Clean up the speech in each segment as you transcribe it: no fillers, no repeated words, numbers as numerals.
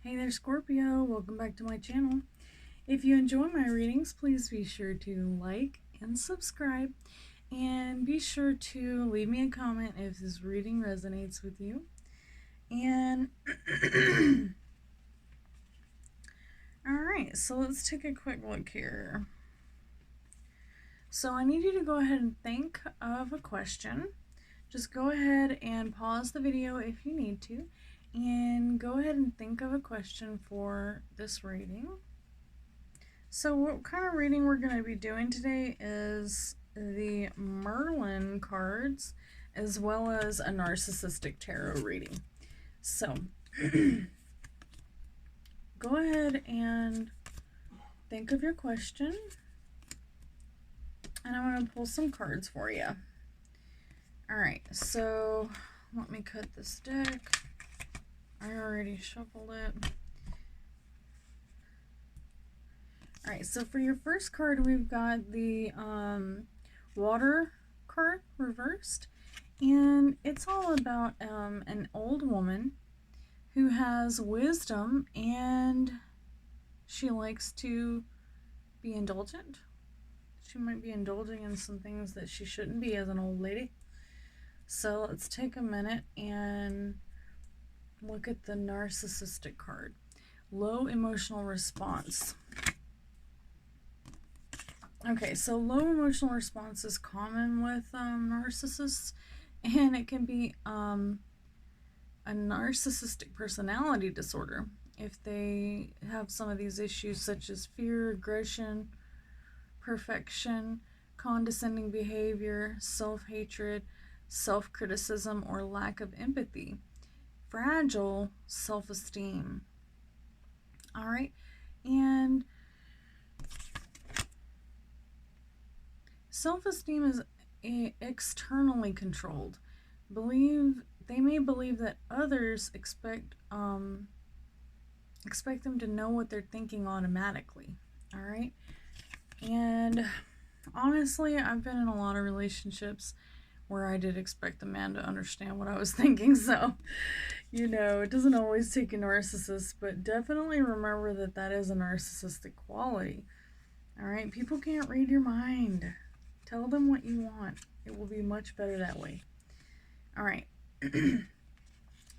Hey there, Scorpio. Welcome back to my channel. If you enjoy my readings, please be sure to like and subscribe. And be sure to leave me a comment if this reading resonates with you. And alright, so let's take a quick look here. So I need you to go ahead and think of a question. Just go ahead and pause the video if you need to. And go ahead and think of a question for this reading. So what kind of reading we're going to be doing today is the Merlin cards as well as a Narcissistic Tarot reading. So go ahead and think of your question. And I'm going to pull some cards for you. Alright, so let me cut this deck. I already shuffled it. Alright, so for your first card, we've got the water card reversed. And it's all about an old woman who has wisdom and she likes to be indulgent. She might be indulging in some things that she shouldn't be as an old lady. So let's take a minute and look at the narcissistic card. Low emotional response. Okay, so low emotional response is common with narcissists, and it can be a narcissistic personality disorder if they have some of these issues such as fear, aggression, perfection, condescending behavior, self-hatred, self-criticism, or lack of empathy. Fragile self-esteem. All right, and self-esteem is externally controlled. They may believe that others expect them to know what they're thinking automatically. All right, and honestly, I've been in a lot of relationships where I did expect the man to understand what I was thinking, so, you know, it doesn't always take a narcissist, but definitely remember that that is a narcissistic quality. Alright, people can't read your mind. Tell them what you want. It will be much better that way. Alright,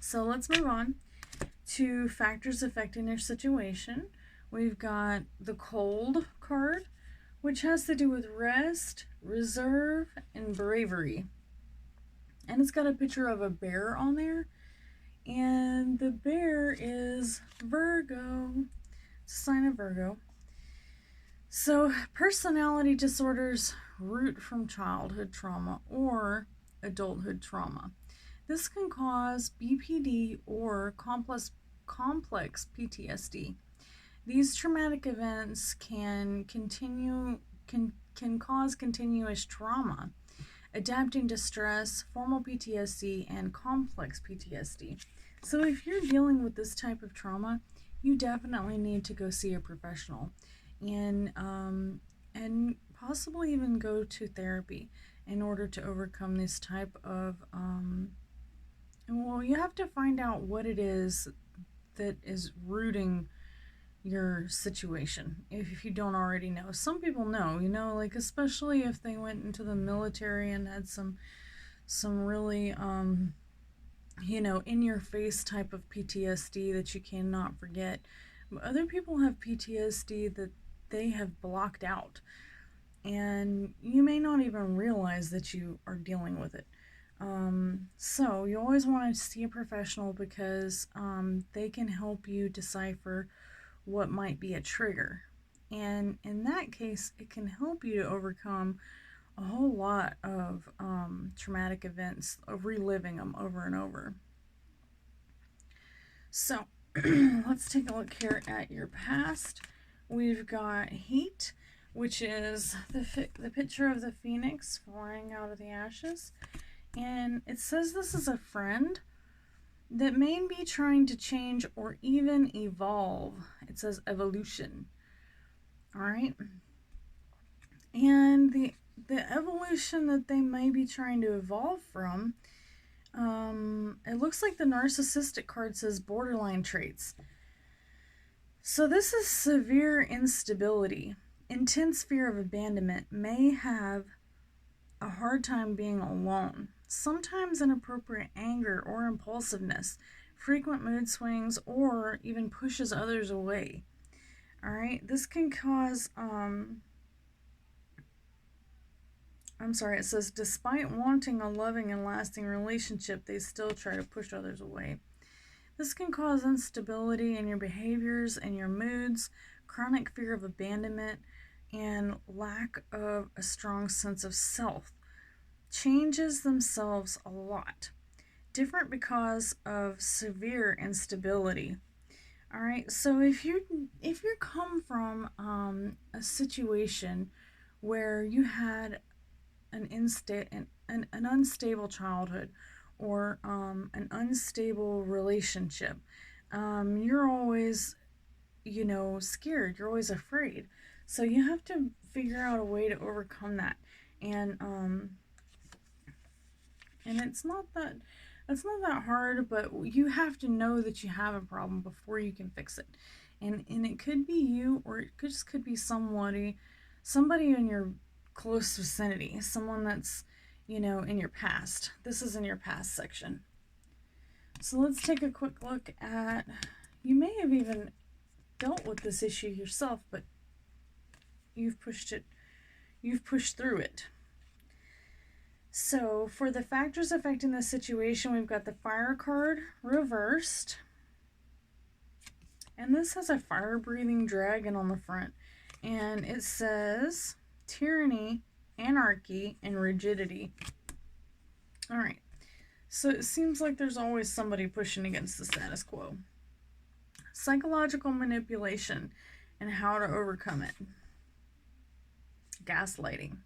so let's move on to factors affecting your situation. We've got the cold card, which has to do with rest, reserve, and bravery. And it's got a picture of a bear on there. And the bear is Virgo. It's a sign of Virgo. So personality disorders root from childhood trauma or adulthood trauma. This can cause BPD or complex PTSD. These traumatic events can cause continuous trauma, adapting to stress, formal PTSD, and complex PTSD. So if you're dealing with this type of trauma, you definitely need to go see a professional and possibly even go to therapy in order to overcome this type of well, you have to find out what it is that is rooting your situation, if you don't already know. Some people know, you know, like especially if they went into the military and had some really you know, in your face type of PTSD that you cannot forget. Other people have PTSD that they have blocked out, and you may not even realize that you are dealing with it. So you always want to see a professional because they can help you decipher what might be a trigger. And in that case, it can help you to overcome a whole lot of traumatic events, of reliving them over and over. So let's take a look here at your past. We've got heat, which is the picture of the phoenix flying out of the ashes. And it says this is a friend that may be trying to change or even evolve. It says evolution. All right. And the evolution that they may be trying to evolve from, it looks like the narcissistic card says borderline traits. So this is severe instability. Intense fear of abandonment, may have a hard time being alone. Sometimes inappropriate anger or impulsiveness, frequent mood swings, or even pushes others away. All right, this can cause it says despite wanting a loving and lasting relationship, they still try to push others away. This can cause instability in your behaviors and your moods, chronic fear of abandonment, and lack of a strong sense of self. Changes themselves a lot. Different because of severe instability. All right, so if you come from a situation where you had an unstable childhood, or an unstable relationship, you're always, scared. You're always afraid. So you have to figure out a way to overcome that. And it's not that hard, but you have to know that you have a problem before you can fix it. And it could be you, or it could be somebody in your close vicinity, someone that's, in your past. This is in your past section. So let's take a quick look at, you may have even dealt with this issue yourself, but you've pushed through it. So for the factors affecting the situation, we've got the Fire card reversed. And this has a fire-breathing dragon on the front. And it says tyranny, anarchy, and rigidity. All right. So it seems like there's always somebody pushing against the status quo. Psychological manipulation and how to overcome it. Gaslighting.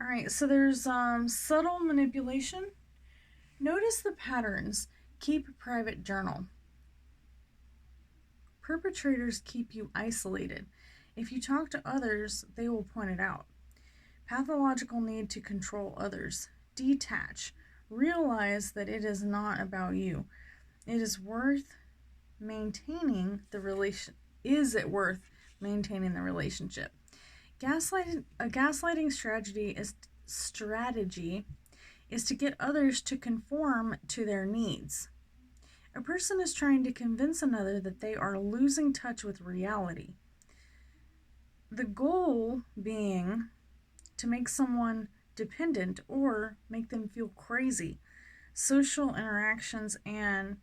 All right, so there's subtle manipulation. Notice the patterns. Keep a private journal. Perpetrators keep you isolated. If you talk to others, they will point it out. Pathological need to control others. Detach. Realize that it is not about you. It is worth maintaining the relation. Is it worth maintaining the relationship? A gaslighting strategy is to get others to conform to their needs. A person is trying to convince another that they are losing touch with reality. The goal being to make someone dependent or make them feel crazy. Social interactions and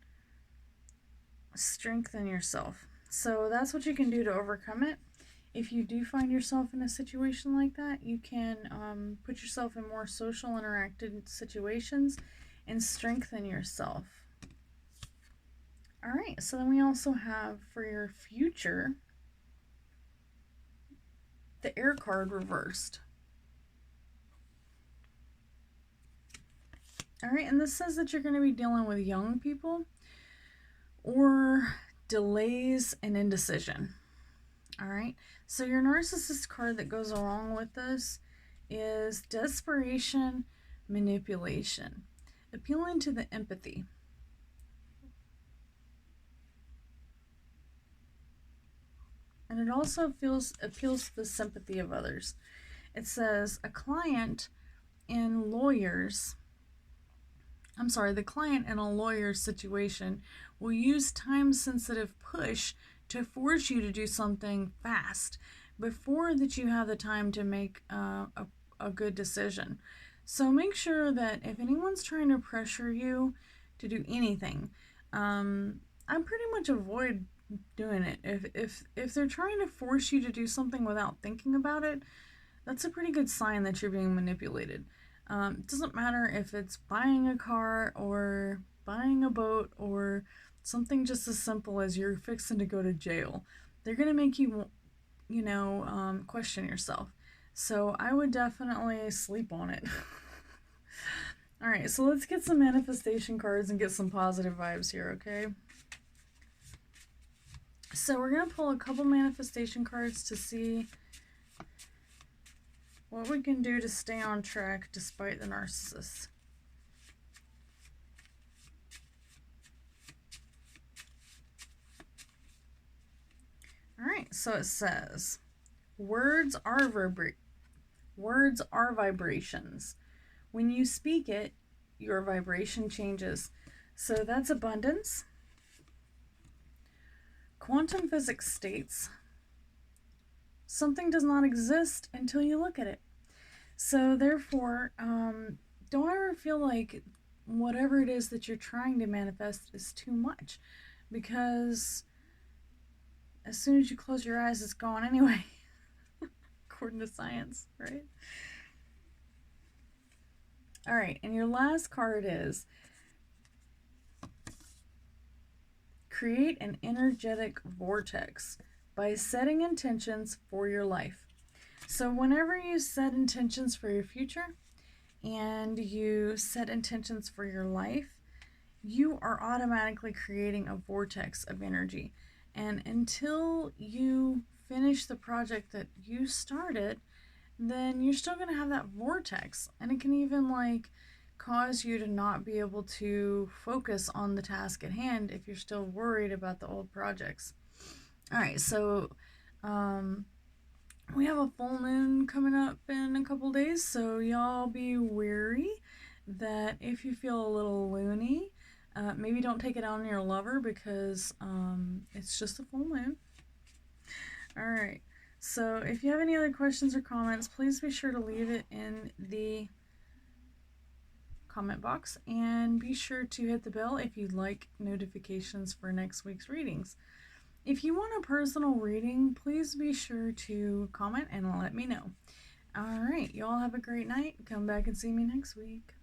strengthen yourself. So that's what you can do to overcome it. If you do find yourself in a situation like that, you can put yourself in more social interacted situations and strengthen yourself. All right, so then we also have for your future, the Air card reversed. All right, and this says that you're going to be dealing with young people or delays and indecision. All right, so your narcissist card that goes along with this is desperation, manipulation, appealing to the empathy. And it also appeals to the sympathy of others. It says the client in a lawyer's situation will use time-sensitive push to force you to do something fast before that you have the time to make a good decision. So make sure that if anyone's trying to pressure you to do anything, I pretty much avoid doing it. If they're trying to force you to do something without thinking about it, that's a pretty good sign that you're being manipulated. It doesn't matter if it's buying a car or buying a boat or something just as simple as you're fixing to go to jail. They're going to make you, question yourself. So I would definitely sleep on it. All right, so let's get some manifestation cards and get some positive vibes here, okay? So we're going to pull a couple manifestation cards to see what we can do to stay on track despite the narcissist. right, so it says, words are vibrations. When you speak it, your vibration changes. So that's abundance. Quantum physics states something does not exist until you look at it. So therefore, don't ever feel like whatever it is that you're trying to manifest is too much, because as soon as you close your eyes, it's gone anyway, according to science, right? All right, and your last card is create an energetic vortex by setting intentions for your life. So whenever you set intentions for your future and you set intentions for your life, you are automatically creating a vortex of energy. And until you finish the project that you started, then you're still going to have that vortex. And it can even like cause you to not be able to focus on the task at hand if you're still worried about the old projects. All right, so we have a full moon coming up in a couple days, so y'all be wary that if you feel a little loony, maybe don't take it out on your lover, because it's just a full moon. All right, so if you have any other questions or comments, please be sure to leave it in the comment box, and be sure to hit the bell if you'd like notifications for next week's readings. If you want a personal reading, please be sure to comment and let me know. All right, y'all have a great night. Come back and see me next week.